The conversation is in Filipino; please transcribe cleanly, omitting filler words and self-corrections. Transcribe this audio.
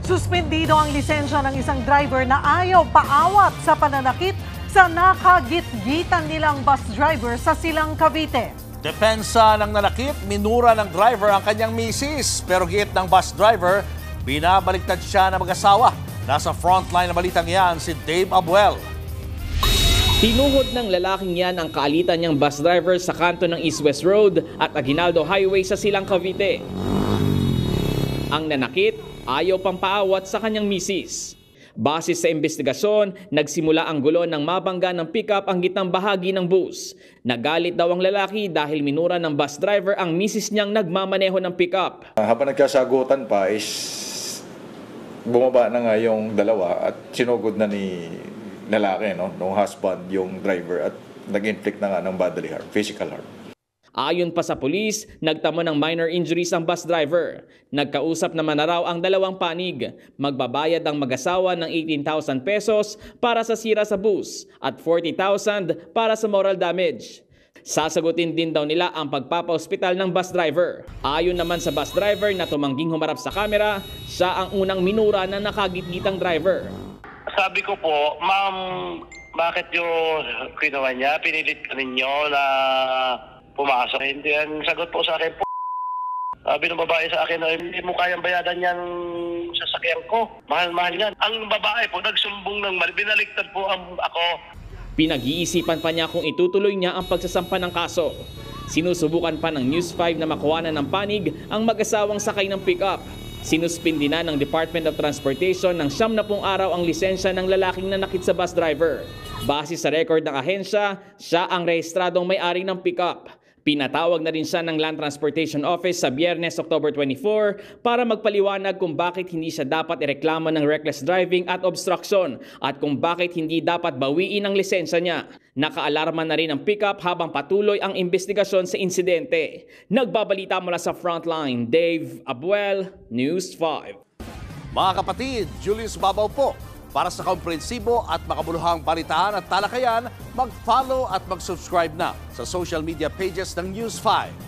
Suspendido ang lisensya ng isang driver na ayaw paawat sa pananakit sa nakagit-gitan nilang bus driver sa Silang, Cavite. Depensa ng nanakit, minura ng driver ang kanyang misis. Pero giit ng bus driver, binabaliktad siya ng mag-asawa. Nasa frontline na balitang yan si Dave Abuel. Tinuhod ng lalaking yan ang kaalitan niyang bus driver sa kanto ng East-West Road at Aguinaldo Highway sa Silang, Cavite. Ang nanakit, ayaw pang paawat sa kanyang misis. Base sa investigasyon, nagsimula ang gulo ng mabangga ng pickup ang gitnang bahagi ng bus. Nagalit daw ang lalaki dahil minura ng bus driver ang misis niyang nagmamaneho ng pickup. Habang nagkasagutan pa is bumaba na nga yung dalawa at sinugod na ni lalaki, nung husband, yung driver, at nag-inflict na nga ng bodily harm, physical harm. Ayon pa sa pulis, nagtamo ng minor injuries ang bus driver. Nagkausap naman na raw ang dalawang panig. Magbabayad ang mag-asawa ng 18,000 pesos para sa sira sa bus at 40,000 para sa moral damage. Sasagutin din daw nila ang pagpapa-ospital ng bus driver. Ayon naman sa bus driver na tumangging humarap sa kamera, siya ang unang minura na nakagitgitang driver. Sabi ko po, ma'am, bakit yung kinuha niya? Pinilit ka ninyo na pumasok. Hindi yan sagot po sa akin po. Sabi ng babae sa akin, hindi mo kayang bayadan yan sasakyan ko. Mahal-mahal yan. Ang babae po, nagsumbong ng mali. Binaliktad po ako. Pinag-iisipan pa niya kung itutuloy niya ang pagsasampa ng kaso. Sinusubukan pa ng News 5 na makuhanan ng panig ang mag-asawang sakay ng pick-up. Sinuspindi na ng Department of Transportation ng 70 araw ang lisensya ng lalaking nanakit sa bus driver. Base sa record ng ahensya, siya ang rehistradong may-ari ng pick-up. Pinatawag na rin siya ng Land Transportation Office sa Biyernes, October 24 para magpaliwanag kung bakit hindi siya dapat ireklamo ng reckless driving at obstruction at kung bakit hindi dapat bawiin ang lisensya niya. Nakaalarma na rin ang pickup habang patuloy ang investigasyon sa insidente. Nagbabalita mula sa Frontline, Dave Abuel, News 5. Mga kapatid, Julius Babaw po. Para sa komprehensibo at makabuluhang balitaan at talakayan, mag-follow at mag-subscribe na sa social media pages ng News 5.